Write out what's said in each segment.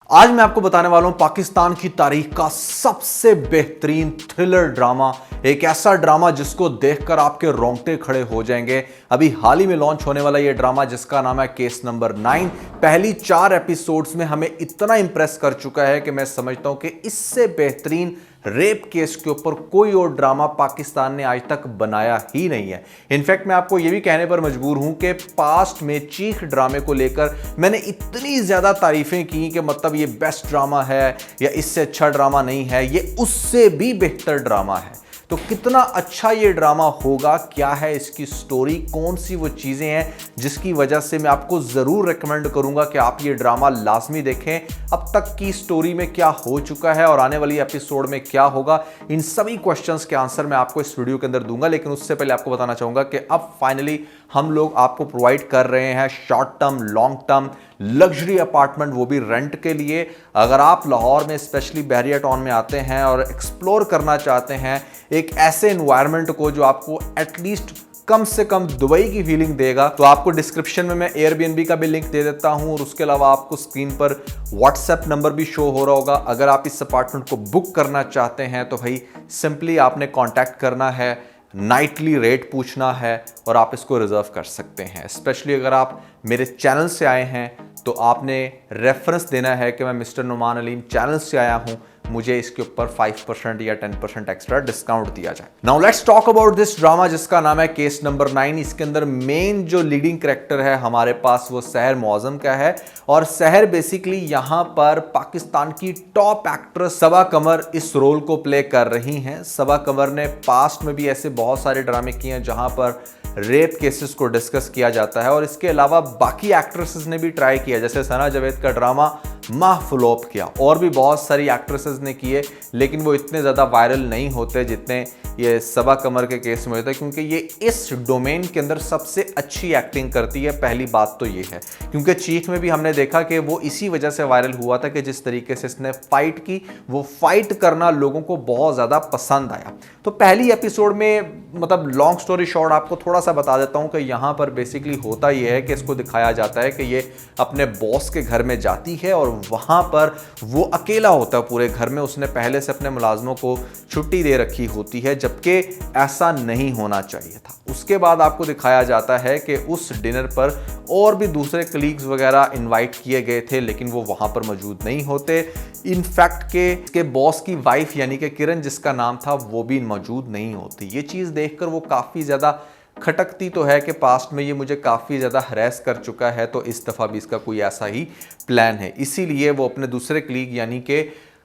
आज मैं आपको बताने वाला हूं पाकिस्तान की तारीख का सबसे बेहतरीन थ्रिलर ड्रामा, एक ऐसा ड्रामा जिसको देखकर आपके रोंगटे खड़े हो जाएंगे। अभी हाल ही में लॉन्च होने वाला यह ड्रामा जिसका नाम है केस नंबर 9, पहली 4 एपिसोड्स में हमें इतना इंप्रेस कर चुका है कि मैं समझता हूं कि इससे बेहतरीन रेप केस के ऊपर कोई और ड्रामा पाकिस्तान ने आज तक बनाया ही नहीं है। इनफैक्ट मैं आपको यह भी कहने पर मजबूर हूं कि पास्ट में चीख ड्रामे को लेकर मैंने इतनी ज्यादा तारीफें की कि मतलब ये बेस्ट ड्रामा है या इससे अच्छा ड्रामा नहीं है, ये उससे भी बेहतर ड्रामा है। तो कितना अच्छा ये ड्रामा होगा, क्या है इसकी स्टोरी, कौन सी वो चीजें हैं जिसकी वजह से मैं आपको जरूर रेकमेंड करूंगा कि आप ये ड्रामा लाजमी देखें। अब तक की स्टोरी में क्या हो चुका है और आने वाली एपिसोड में क्या होगा, इन सभी क्वेश्चंस के आंसर मैं आपको इस वीडियो के अंदर दूंगा। लेकिन उससे पहले आपको बताना चाहूंगा कि अब फाइनली हम लोग आपको प्रोवाइड कर रहे हैं short term, long term luxury apartment, वो भी रेंट के लिए। अगर आप लाहौर में स्पेशली बहरिया टाउन में आते हैं और एक्सप्लोर करना चाहते हैं एक ऐसे एनवायरनमेंट को जो आपको एटलीस्ट कम से कम दुबई की फीलिंग देगा, तो आपको डिस्क्रिप्शन में मैं एयरबीएनबी का भी लिंक दे देता हूं और उसके अलावा आपको स्क्रीन पर व्हाट्सएप नंबर भी शो हो रहा होगा। अगर आप इस अपार्टमेंट को बुक करना चाहते हैं तो भाई सिंपली आपने कांटेक्ट करना है, नाइटली रेट पूछना है और आप इसको रिजर्व कर सकते हैं। स्पेशली अगर आप मेरे चैनल से आए हैं तो आपने रेफरेंस देना है कि मैं मिस्टर नुमान अलीम चैनल से आया हूं, मुझे इसके ऊपर 5% या 10% एक्स्ट्रा डिस्काउंट दिया जाए। Now let's talk about this drama जिसका नाम है केस नंबर 9। इसके अंदर मेन जो लीडिंग कैरेक्टर है हमारे पास वो सहर मौजम का है और सहर बेसिकली यहां पर पाकिस्तान की टॉप एक्ट्रेस सबा कमर इस रोल को प्ले कर रही हैं। सबा कमर ने पास्ट में भी ऐसे बहुत सारे ड्रामे किए हैं जहां पर रेप केसेस को डिस्कस किया जाता है और इसके अलावा बाकी एक्ट्रेसेस ने भी ट्राई किया, जैसे सना जावेद का ड्रामा माह फ्लॉप किया और भी बहुत सारी एक्ट्रेसेस ने किए, लेकिन वो इतने ज़्यादा वायरल नहीं होते जितने ये सबा कमर के केस में होता है, क्योंकि ये इस डोमेन के अंदर सबसे अच्छी एक्टिंग करती है। पहली बात तो ये है, क्योंकि चीख में भी हमने देखा कि वो इसी वजह से वायरल हुआ था कि जिस तरीके से इसने फाइट की, वो फाइट करना लोगों को बहुत ज़्यादा पसंद आया। तो पहली एपिसोड में, मतलब लॉन्ग स्टोरी शॉर्ट आपको थोड़ा सा बता देता हूँ कि यहाँ पर बेसिकली होता यह है कि इसको दिखाया जाता है कि ये अपने बॉस के घर में जाती है और वहाँ पर वो अकेला होता है पूरे घर में। उसने पहले से अपने मुलाजमों को छुट्टी दे रखी होती है, जबकि ऐसा नहीं होना चाहिए था। उसके बाद आपको दिखाया जाता है कि उस डिनर पर और भी दूसरे कलीग्स वगैरह इनवाइट किए गए थे, लेकिन वो वहाँ पर मौजूद नहीं होते। इनफैक्ट के बॉस की वाइफ यानी कि किरण जिसका नाम था वो भी मौजूद नहीं होती। ये चीज़ देखकर वो काफ़ी ज़्यादा खटकती तो है कि पास्ट में ये मुझे काफ़ी ज़्यादा हरेस कर चुका है, तो इस दफ़ा भी इसका कोई ऐसा ही प्लान है। इसीलिए वो अपने दूसरे कलीग यानी कि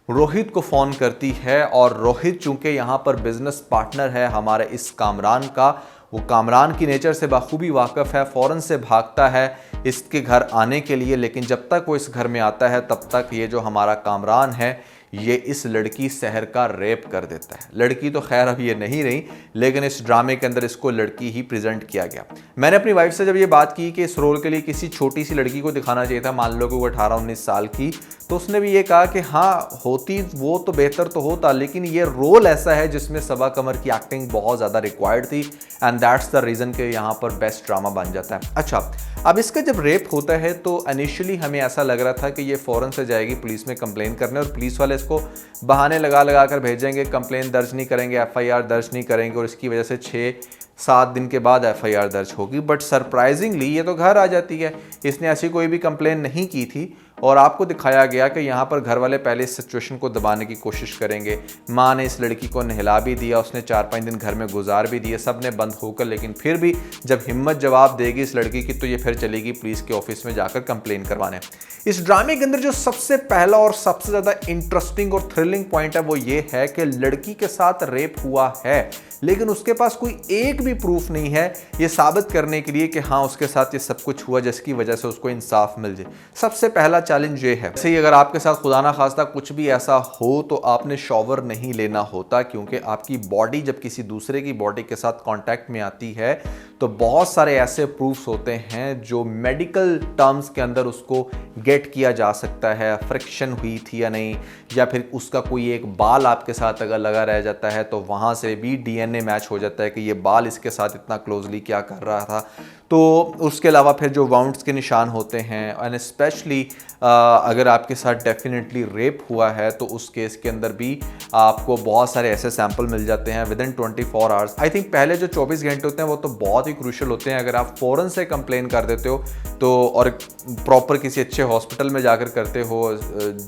रोहित को फ़ोन करती है और रोहित चूंकि यहाँ पर बिजनेस पार्टनर है हमारे इस कामरान का, वो कामरान की नेचर से बखूबी वाकिफ़ है, फ़ौरन से भागता है इसके घर आने के लिए। लेकिन जब तक वो इस घर में आता है तब तक ये जो हमारा कामरान है ये इस लड़की सहर का रेप कर देता है। लड़की तो खैर अब ये नहीं रही, लेकिन इस ड्रामे के अंदर इसको लड़की ही प्रेजेंट किया गया। मैंने अपनी वाइफ से जब ये बात की कि इस रोल के लिए किसी छोटी सी लड़की को दिखाना चाहिए था, मान लो कि वो 18-19 साल की, तो उसने भी ये कहा कि हाँ होती वो तो बेहतर तो होता, लेकिन ये रोल ऐसा है जिसमें सबा कमर की एक्टिंग बहुत ज़्यादा रिक्वायर्ड थी एंड दैट्स द रीज़न कि यहाँ पर बेस्ट ड्रामा बन जाता है। अच्छा, अब इसका जब रेप होता है तो इनिशियली हमें ऐसा लग रहा था कि ये फ़ौरन से जाएगी पुलिस में कंप्लेन करने और पुलिस वाले इसको बहाने लगा कर भेजेंगे, कंप्लेन दर्ज नहीं करेंगे, एफआईआर दर्ज नहीं करेंगे और इसकी वजह से 6-7 दिन के बाद एफआईआर दर्ज होगी। बट सरप्राइजिंगली ये तो घर आ जाती है। इसने ऐसी कोई भी कंप्लेन नहीं की थी और आपको दिखाया गया कि यहाँ पर घर वाले पहले इस सिचुएशन को दबाने की कोशिश करेंगे। माँ ने इस लड़की को नहला भी दिया, उसने 4-5 दिन घर में गुजार भी दिए, सब ने बंद होकर, लेकिन फिर भी जब हिम्मत जवाब देगी इस लड़की की तो ये फिर चलेगी पुलिस के ऑफिस में जाकर कंप्लेन करवाने। इस ड्रामे के अंदर जो सबसे पहला और सबसे ज़्यादा इंटरेस्टिंग और थ्रिलिंग पॉइंट है वो ये है कि लड़की के साथ रेप हुआ है, लेकिन उसके पास कोई एक भी प्रूफ नहीं है ये साबित करने के लिए कि हाँ उसके साथ ये सब कुछ हुआ जिसकी वजह से उसको इंसाफ मिल जाए। सबसे पहला चैलेंज ये है, जैसे ही अगर आपके साथ खुदा ना खास्ता कुछ भी ऐसा हो तो आपने शॉवर नहीं लेना होता, क्योंकि आपकी बॉडी जब किसी दूसरे की बॉडी के साथ कांटेक्ट में आती है तो बहुत सारे ऐसे प्रूफ्स होते हैं जो मेडिकल टर्म्स के अंदर उसको गेट किया जा सकता है, फ्रिक्शन हुई थी या नहीं, या फिर उसका कोई एक बाल आपके साथ अगर लगा रह जाता है तो वहाँ से भी डीएनए मैच हो जाता है कि ये बाल इसके साथ इतना क्लोजली क्या कर रहा था। तो उसके अलावा फिर जो वाउंड्स के निशान होते हैं, एंड स्पेशली अगर आपके साथ डेफिनेटली रेप हुआ है तो उस केस के अंदर भी आपको बहुत सारे ऐसे सैंपल मिल जाते हैं with in 24 hours. I think पहले जो 24 घंटे होते हैं वो तो बहुत ही क्रूशियल होते हैं। अगर आप फ़ौरन से कंप्लेन कर देते हो तो, और प्रॉपर किसी अच्छे हॉस्पिटल में जाकर करते हो,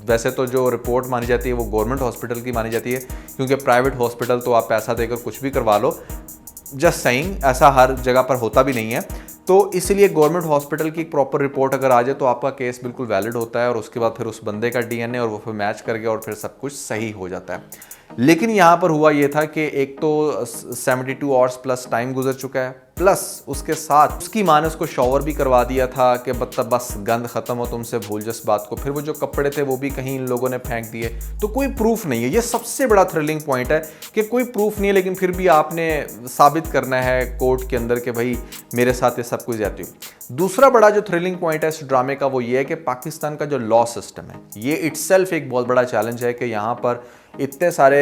वैसे तो जो रिपोर्ट मानी जाती है वो गवर्नमेंट हॉस्पिटल की मानी जाती है, क्योंकि प्राइवेट हॉस्पिटल तो आप पैसा देकर कुछ भी करवा लो, जस्ट सेइंग, ऐसा हर जगह पर होता भी नहीं है। तो इसलिए गवर्नमेंट हॉस्पिटल की प्रॉपर रिपोर्ट अगर आ जाए तो आपका केस बिल्कुल वैलिड होता है, और उसके बाद फिर उस बंदे का डीएनए और वो फिर मैच कर गया और फिर सब कुछ सही हो जाता है। लेकिन यहाँ पर हुआ ये था कि एक तो 72 आवर्स प्लस टाइम गुजर चुका है, प्लस उसके साथ उसकी माँ ने उसको शॉवर भी करवा दिया था कि मतलब बस गंद खत्म हो तुमसे, भूल जिस बात को। फिर वो जो कपड़े थे वो भी कहीं इन लोगों ने फेंक दिए, तो कोई प्रूफ नहीं है। ये सबसे बड़ा थ्रिलिंग पॉइंट है कि कोई प्रूफ नहीं है, लेकिन फिर भी आपने साबित करना है कोर्ट के अंदर कि भाई मेरे साथ ये सब कुछ जाती हूँ। दूसरा बड़ा जो थ्रिलिंग पॉइंट है इस ड्रामे का वो ये है कि पाकिस्तान का जो लॉ सिस्टम है ये इटसेल्फ एक बहुत बड़ा चैलेंज है कि यहाँ पर इतने सारे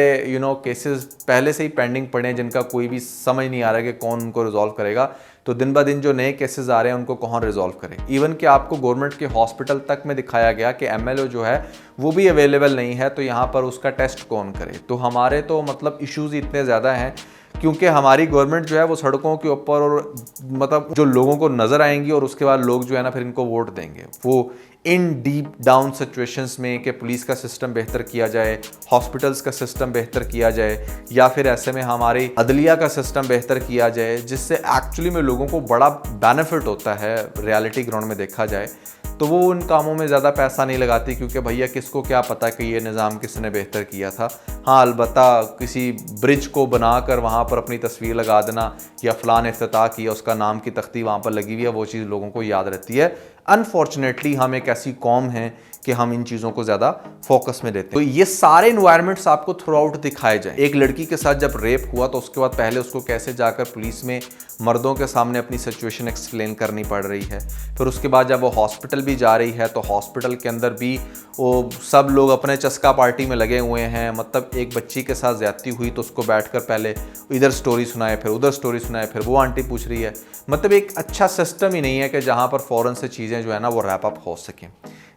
केसेस पहले से ही पेंडिंग पड़े हैं जिनका कोई भी समझ नहीं आ रहा है कि कौन उनको रिजॉल्व करेगा। तो दिन ब दिन जो नए केसेस आ रहे हैं उनको कौन रिजॉल्व करे। इवन कि आपको गवर्नमेंट के हॉस्पिटल तक में दिखाया गया कि एमएलओ जो है वो भी अवेलेबल नहीं है, तो यहाँ पर उसका टेस्ट कौन करे। तो हमारे तो मतलब इश्यूज इतने ज़्यादा हैं क्योंकि हमारी गवर्नमेंट जो है वो सड़कों के ऊपर और मतलब जो लोगों को नज़र आएंगी, और उसके बाद लोग जो है ना फिर इनको वोट देंगे। वो इन डीप डाउन सिचुएशंस में कि पुलिस का सिस्टम बेहतर किया जाए, हॉस्पिटल्स का सिस्टम बेहतर किया जाए, या फिर ऐसे में हमारी अदलिया का सिस्टम बेहतर किया जाए, जिससे एक्चुअली में लोगों को बड़ा बेनिफिट होता है रियलिटी ग्राउंड में देखा जाए, तो वो उन कामों में ज़्यादा पैसा नहीं लगाती, क्योंकि भैया किसको क्या पता कि ये निज़ाम किसने बेहतर किया था। हाँ, अलबत्ता किसी ब्रिज को बनाकर वहाँ पर अपनी तस्वीर लगा देना या फ़लान इफ्तिताह किया उसका नाम की तख्ती वहाँ पर लगी हुई है, वो चीज़ लोगों को याद रहती है। अनफॉर्चुनेटली हम एक ऐसी कौम हैं कि हम इन चीज़ों को ज़्यादा फोकस में देते हैं। तो ये सारे इन्वायरमेंट्स आपको थ्रू आउट दिखाए जाए। एक लड़की के साथ जब रेप हुआ तो उसके बाद पहले उसको कैसे जाकर पुलिस में मर्दों के सामने अपनी सिचुएशन एक्सप्लेन करनी पड़ रही है, फिर उसके बाद जब वो हॉस्पिटल भी जा रही है तो हॉस्पिटल के अंदर भी वो सब लोग अपने चस्का पार्टी में लगे हुए हैं। मतलब एक बच्ची के साथ ज्यादती हुई तो उसको बैठकर पहले इधर स्टोरी सुनाए, फिर उधर स्टोरी सुनाए, फिर वो आंटी पूछ रही है। मतलब एक अच्छा सिस्टम ही नहीं है कि जहाँ पर फ़ौरन से चीज़ें जो है ना वो रैप अप हो सकें।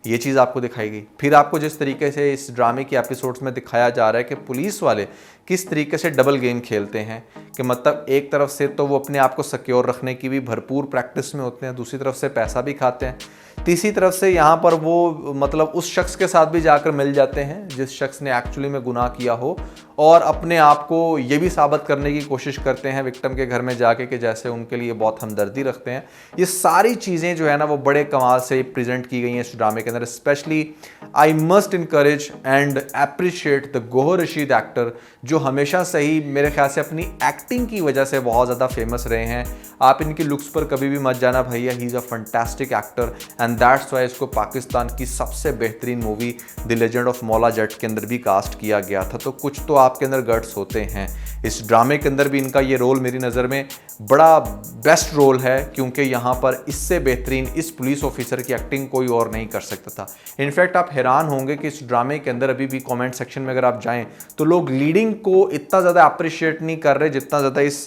ये चीज़ आपको दिखाई गई। फिर आपको जिस तरीके से इस ड्रामे के एपिसोड्स में दिखाया जा रहा है कि पुलिस वाले किस तरीके से डबल गेम खेलते हैं, कि मतलब एक तरफ से तो वो अपने आप को सिक्योर रखने की भी भरपूर प्रैक्टिस में होते हैं, दूसरी तरफ से पैसा भी खाते हैं, तीसरी तरफ से यहाँ पर वो मतलब उस शख्स के साथ भी जाकर मिल जाते हैं जिस शख्स ने एक्चुअली में गुनाह किया हो, और अपने आप को ये भी साबित करने की कोशिश करते हैं विक्टिम के घर में जाके कि जैसे उनके लिए बहुत हमदर्दी रखते हैं। ये सारी चीज़ें जो है ना वो बड़े कमाल से प्रेजेंट की गई हैं इस ड्रामे के अंदर। Specially I must encourage and appreciate the Gohar Rashid actor, जो हमेशा से ही मेरे ख्याल से अपनी एक्टिंग की वजह से बहुत ज़्यादा फेमस रहे हैं। आप इनकी लुक्स पर कभी भी मत जाना भैया, he is a fantastic actor and that's why इसको पाकिस्तान की सबसे बेहतरीन movie the legend of Maula Jatt के अंदर भी कास्ट किया गया था। तो कुछ तो आपके अंदर गट्स होते हैं। इस ड्रामे के अंदर भी इनका ये रोल मेरी नज़र में बड़ा बेस्ट रोल है, क्योंकि यहाँ पर इससे बेहतरीन इस पुलिस ऑफिसर की एक्टिंग कोई और नहीं कर सकता था। इनफैक्ट आप हैरान होंगे कि इस ड्रामे के अंदर अभी भी कमेंट सेक्शन में अगर आप जाएं तो लोग लीडिंग को इतना ज़्यादा अप्रिशिएट नहीं कर रहे जितना ज़्यादा इस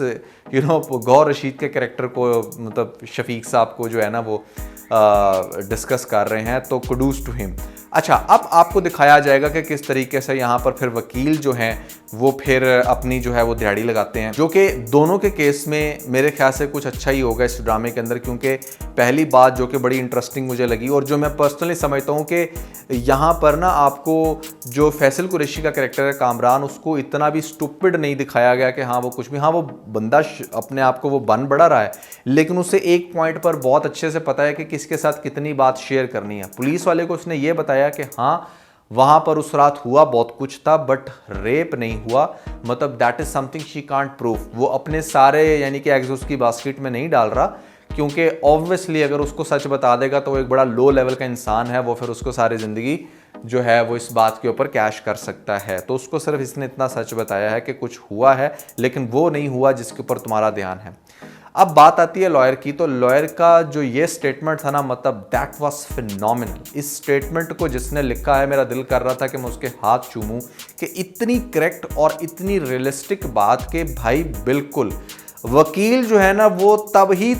गौहर रशीद के कैरेक्टर को, मतलब शफीक साहब को जो है ना वो डिस्कस कर रहे हैं। तो कुडूस टू हिम। अच्छा, अब आपको दिखाया जाएगा कि किस तरीके से यहाँ पर फिर वकील जो हैं वो फिर अपनी जो है वो दिहाड़ी लगाते हैं, जो कि दोनों के केस में मेरे ख्याल से कुछ अच्छा ही होगा इस ड्रामे के अंदर। क्योंकि पहली बात जो कि बड़ी इंटरेस्टिंग मुझे लगी और जो मैं पर्सनली समझता हूँ कि यहाँ पर ना आपको जो फैसल कुरैशी का कैरेक्टर है कामरान, उसको इतना भी स्टूपिड नहीं दिखाया गया कि हाँ वो कुछ भी, हाँ वो बंदा अपने आप को वो बन बढ़ा रहा है, लेकिन उसे एक पॉइंट पर बहुत अच्छे से पता है कि किसके साथ कितनी बात शेयर करनी है। पुलिस वाले को उसने ये बताया कि हाँ वहां पर उस रात हुआ बहुत कुछ था बट रेप नहीं हुआ, मतलब that is something she can't prove. वो अपने सारे यानी कि एग्स उसकी बास्केट में नहीं डाल रहा, क्योंकि ऑब्वियसली अगर उसको सच बता देगा तो वो एक बड़ा लो लेवल का इंसान है, वो फिर उसको सारी ज़िंदगी जो है वो इस बात के ऊपर कैश कर सकता है। तो उसको सिर्फ इसने इतना सच बताया है कि कुछ हुआ है, लेकिन वो नहीं हुआ जिसके ऊपर तुम्हारा ध्यान है। अब बात आती है लॉयर की, तो लॉयर का जो ये स्टेटमेंट था ना, मतलब दैट वाज फिनोमिनल। इस स्टेटमेंट को जिसने लिखा है मेरा दिल कर रहा था कि मैं उसके हाथ चूमूं कि इतनी करेक्ट और इतनी रियलिस्टिक बात के भाई बिल्कुल वकील जो है ना वो तब ही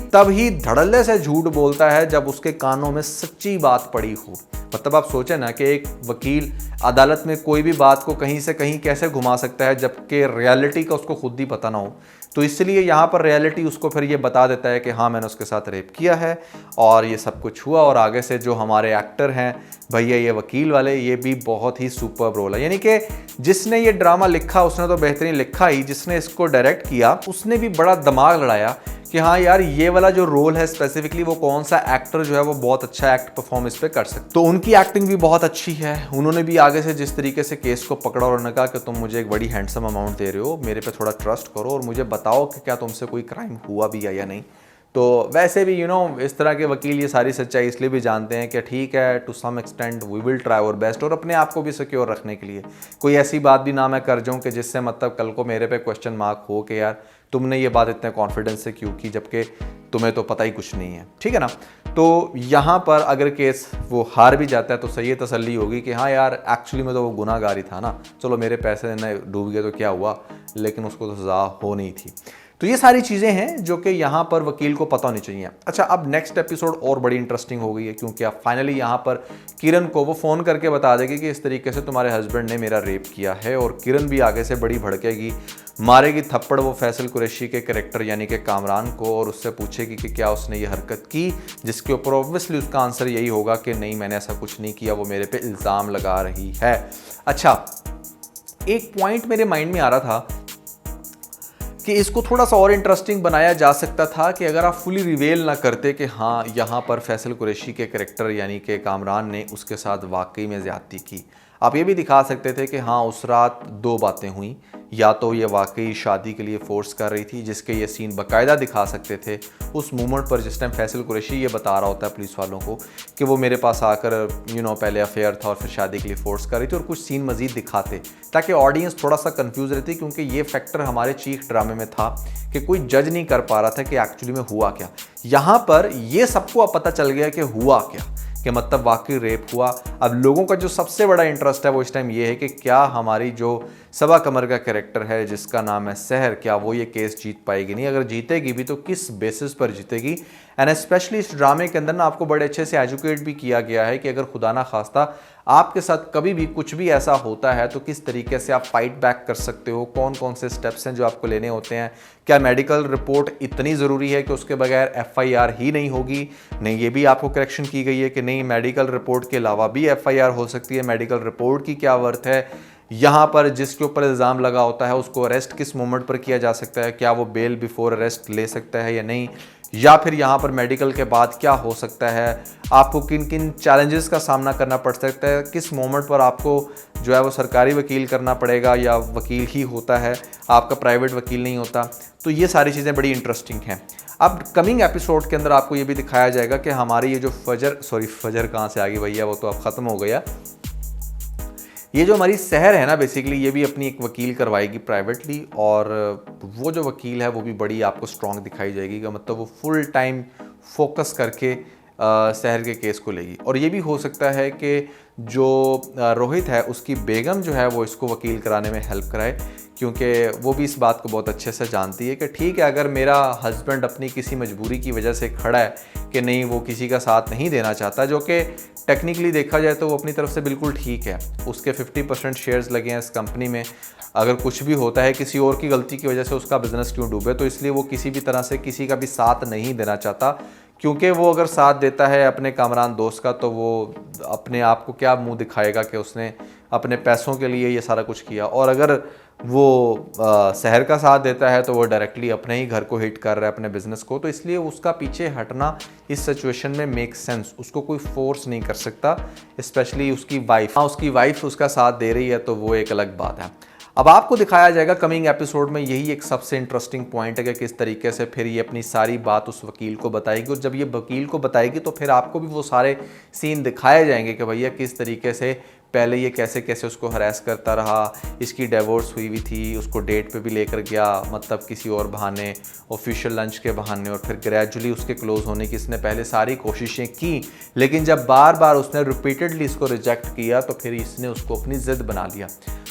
धड़ल्ले से झूठ बोलता है जब उसके कानों में सच्ची बात पड़ी हो। मतलब आप सोचें ना कि एक वकील अदालत में कोई भी बात को कहीं से कहीं कैसे घुमा सकता है जबकि रियलिटी का उसको खुद ही पता ना हो। तो इसलिए यहाँ पर रियलिटी उसको फिर ये बता देता है कि हाँ मैंने उसके साथ रेप किया है और ये सब कुछ हुआ। और आगे से जो हमारे एक्टर हैं भैया ये वकील वाले, ये भी बहुत ही सुपर्ब रोल है। यानी कि जिसने ये ड्रामा लिखा उसने तो बेहतरीन लिखा ही, जिसने इसको डायरेक्ट किया उसने भी बड़ा दिमाग लड़ाया कि हाँ यार ये वाला जो रोल है स्पेसिफिकली वो कौन सा एक्टर जो है वो बहुत अच्छा एक्ट परफॉर्म इस पे कर सकता। तो उनकी एक्टिंग भी बहुत अच्छी है। उन्होंने भी आगे से जिस तरीके से केस को पकड़ा और उन्होंने कहा कि तुम मुझे एक बड़ी हैंडसम अमाउंट दे रहे हो, मेरे पे थोड़ा ट्रस्ट करो और मुझे बताओ कि क्या तुमसे कोई क्राइम हुआ भी है या नहीं। तो वैसे भी इस तरह के वकील ये सारी सच्चाई इसलिए भी जानते हैं कि ठीक है to some extent we will try our best, और अपने आप को भी सिक्योर रखने के लिए कोई ऐसी बात भी ना मैं कर जाऊँ कि जिससे मतलब कल को मेरे पे क्वेश्चन मार्क हो कि यार तुमने ये बात इतने कॉन्फिडेंस से क्यों की जबकि तुम्हें तो पता ही कुछ नहीं है, ठीक है ना। तो यहाँ पर अगर केस वो हार भी जाता है तो सही तसल्ली होगी कि हाँ यार एक्चुअली में तो वो गुनाहगार ही था ना, चलो मेरे पैसे न डूब गए तो क्या हुआ, लेकिन उसको तो सज़ा होनी थी। तो ये सारी चीज़ें हैं जो कि यहाँ पर वकील को पता होनी चाहिए। अच्छा, अब नेक्स्ट एपिसोड और बड़ी इंटरेस्टिंग हो गई है क्योंकि अब फाइनली यहाँ पर किरण को वो फ़ोन करके बता देगी कि इस तरीके से तुम्हारे हस्बैंड ने मेरा रेप किया है। और किरण भी आगे से बड़ी भड़केगी, मारेगी थप्पड़ वो फैसल कुरैशी के कैरेक्टर यानी कि कामरान को, और उससे पूछेगी कि क्या उसने ये हरकत की, जिसके ऊपर ऑब्वियसली उसका आंसर यही होगा कि नहीं मैंने ऐसा कुछ नहीं किया, वो मेरे पे इल्ज़ाम लगा रही है। अच्छा, एक पॉइंट मेरे माइंड में आ रहा था कि इसको थोड़ा सा और इंटरेस्टिंग बनाया जा सकता था कि अगर आप फुली रिवेल ना करते कि हाँ यहाँ पर फैसल कुरैशी के कैरेक्टर यानी कि कामरान ने उसके साथ वाकई में ज़्यादती की। आप ये भी दिखा सकते थे कि हाँ उस रात दो बातें हुई, या तो ये वाकई शादी के लिए फोर्स कर रही थी, जिसके ये सीन बाकायदा दिखा सकते थे उस मोमेंट पर जिस टाइम फैसल कुरैशी ये बता रहा होता है पुलिस वालों को कि वो मेरे पास आकर पहले अफेयर था और फिर शादी के लिए फोर्स कर रही थी, और कुछ सीन मजीद दिखाते ताकि ऑडियंस थोड़ा सा कंफ्यूज रहती, क्योंकि ये फैक्टर हमारे चीख ड्रामे में था कि कोई जज नहीं कर पा रहा था कि एक्चुअली में हुआ क्या। यहाँ पर ये सबको अब पता चल गया कि हुआ क्या, कि मतलब वाकई रेप हुआ। अब लोगों का जो सबसे बड़ा इंटरेस्ट है वो इस टाइम ये है कि क्या हमारी जो सबा कमर का कैरेक्टर है जिसका नाम है सहर, क्या वो ये केस जीत पाएगी, नहीं अगर जीतेगी भी तो किस बेसिस पर जीतेगी। एंड स्पेशली इस ड्रामे के अंदर ना आपको बड़े अच्छे से एजुकेट भी किया गया है कि अगर खुदा ना खास्ता आपके साथ कभी भी कुछ भी ऐसा होता है तो किस तरीके से आप फाइट बैक कर सकते हो, कौन कौन से स्टेप्स हैं जो आपको लेने होते हैं। क्या मेडिकल रिपोर्ट इतनी ज़रूरी है कि उसके बगैर FIR ही नहीं होगी, नहीं ये भी आपको करेक्शन की गई है कि नहीं मेडिकल रिपोर्ट के अलावा भी FIR हो सकती है। मेडिकल रिपोर्ट की क्या वर्थ है, यहाँ पर जिसके ऊपर इल्ज़ाम लगा होता है उसको अरेस्ट किस मोमेंट पर किया जा सकता है, क्या वो बेल बिफोर अरेस्ट ले सकता है या नहीं, या फिर यहाँ पर मेडिकल के बाद क्या हो सकता है, आपको किन किन चैलेंजेस का सामना करना पड़ सकता है, किस मोमेंट पर आपको जो है वो सरकारी वकील करना पड़ेगा या वकील ही होता है, आपका प्राइवेट वकील नहीं होता। तो ये सारी चीज़ें बड़ी इंटरेस्टिंग हैं। अब कमिंग एपिसोड के अंदर आपको ये भी दिखाया जाएगा कि हमारी ये जो फजर कहाँ से आ गई भैया, वो तो अब ख़त्म हो गया। ये जो हमारी सहर है ना बेसिकली ये भी अपनी एक वकील करवाएगी प्राइवेटली, और वो जो वकील है वो भी बड़ी आपको स्ट्रॉन्ग दिखाई जाएगी कि मतलब वो फुल टाइम फोकस करके सहर के केस को लेगी। और ये भी हो सकता है कि जो रोहित है उसकी बेगम जो है वो इसको वकील कराने में हेल्प कराए, क्योंकि वो भी इस बात को बहुत अच्छे से जानती है कि ठीक है अगर मेरा हस्बैंड अपनी किसी मजबूरी की वजह से खड़ा है कि नहीं वो किसी का साथ नहीं देना चाहता, जो कि टेक्निकली देखा जाए तो वो अपनी तरफ से बिल्कुल ठीक है, उसके 50% शेयर्स लगे हैं इस कंपनी में, अगर कुछ भी होता है किसी और की गलती की वजह से उसका बिजनेस क्यों डूबे, तो इसलिए वो किसी भी तरह से किसी का भी साथ नहीं देना चाहता, क्योंकि वो अगर साथ देता है अपने कामरान दोस्त का तो वो अपने आप को क्या मुंह दिखाएगा कि उसने अपने पैसों के लिए ये सारा कुछ किया, और अगर वो शहर का साथ देता है तो वो डायरेक्टली अपने ही घर को हिट कर रहा है अपने बिजनेस को। तो इसलिए उसका पीछे हटना इस सिचुएशन में मेक सेंस, उसको कोई फोर्स नहीं कर सकता, स्पेशली उसकी वाइफ। हाँ उसकी वाइफ उसका साथ दे रही है तो वो एक अलग बात है। अब आपको दिखाया जाएगा कमिंग एपिसोड में, यही एक सबसे इंटरेस्टिंग पॉइंट है कि किस तरीके से फिर ये अपनी सारी बात उस वकील को बताएगी, और जब ये वकील को बताएगी तो फिर आपको भी वो सारे सीन दिखाए जाएंगे कि भैया किस तरीके से पहले ये कैसे कैसे उसको हरास करता रहा, इसकी डिवोर्स हुई थी, उसको डेट पे भी लेकर गया मतलब किसी और बहाने, ऑफिशियल लंच के बहाने, और फिर ग्रेजुअली उसके क्लोज होने की इसने पहले सारी कोशिशें की, लेकिन जब बार बार उसने रिपीटेडली इसको रिजेक्ट किया तो फिर इसने उसको अपनी ज़िद बना लिया।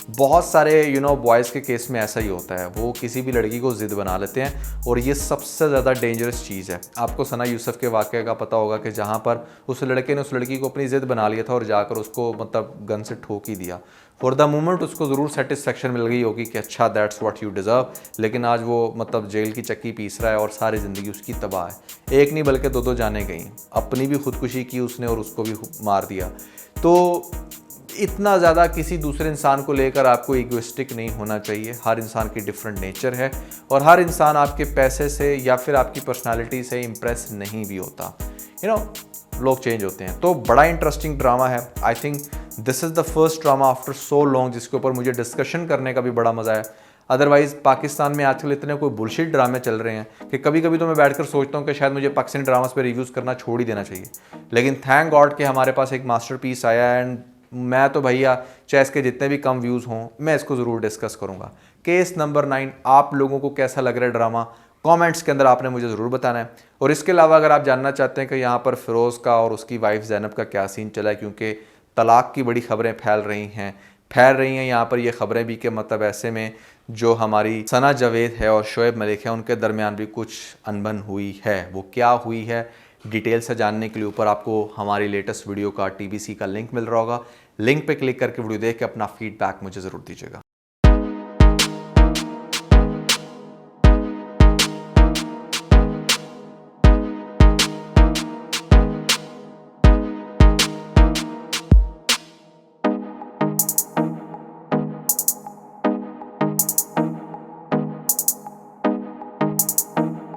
बहुत सारे बॉयज़ के केस में ऐसा ही होता है, वो किसी भी लड़की को ज़िद बना लेते हैं और ये सबसे ज़्यादा डेंजरस चीज़ है। आपको सना यूसुफ के वाक़े का पता होगा कि जहाँ पर उस लड़के ने उस लड़की को अपनी ज़िद बना लिया था और जाकर उसको मतलब गन से ठोक ही दिया। फॉर द मोमेंट उसको ज़रूर सेटिस्फेक्शन मिल गई होगी कि अच्छा दैट्स व्हाट यू डिज़र्व, लेकिन आज वो मतलब जेल की चक्की पीस रहा है और सारी ज़िंदगी उसकी तबाह है। एक नहीं बल्कि दो जाने गई, अपनी भी खुदकुशी की उसने और उसको भी मार दिया। तो इतना ज़्यादा किसी दूसरे इंसान को लेकर आपको इगोइस्टिक नहीं होना चाहिए। हर इंसान की डिफरेंट नेचर है और हर इंसान आपके पैसे से या फिर आपकी पर्सनालिटी से इम्प्रेस नहीं भी होता। लोग चेंज होते हैं। तो बड़ा इंटरेस्टिंग ड्रामा है। I think this is the first drama after so long जिसके ऊपर मुझे डिस्कशन करने का भी बड़ा मज़ा है। अदरवाइज़ पाकिस्तान में आजकल इतने कोई बुलशिट ड्रामे चल रहे हैं कि कभी कभी तो मैं बैठकर सोचता हूँ कि शायद मुझे पाकिस्तानी ड्रामास पे रिव्यूज़ करना छोड़ ही देना चाहिए। लेकिन थैंक गॉड कि हमारे पास एक मास्टरपीस आया एंड मैं तो भैया चाहे इसके जितने भी कम व्यूज़ हों मैं इसको ज़रूर डिस्कस करूँगा। केस नंबर 9, आप लोगों को कैसा लग रहा है ड्रामा, कमेंट्स के अंदर आपने मुझे ज़रूर बताना है। और इसके अलावा अगर आप जानना चाहते हैं कि यहाँ पर फ़िरोज़ का और उसकी वाइफ ज़ैनब का क्या सीन चला है, क्योंकि तलाक की बड़ी खबरें फैल रही हैं यहाँ पर ये खबरें भी कि मतलब ऐसे में जो हमारी सना जावेद है और शोएब मलिक है उनके दरमियान भी कुछ अनबन हुई है। वो क्या हुई है डिटेल से जानने के लिए ऊपर आपको हमारी लेटेस्ट वीडियो का TBC का लिंक मिल रहा होगा। लिंक पे क्लिक करके वीडियो देख के अपना फीडबैक मुझे ज़रूर दीजिएगा।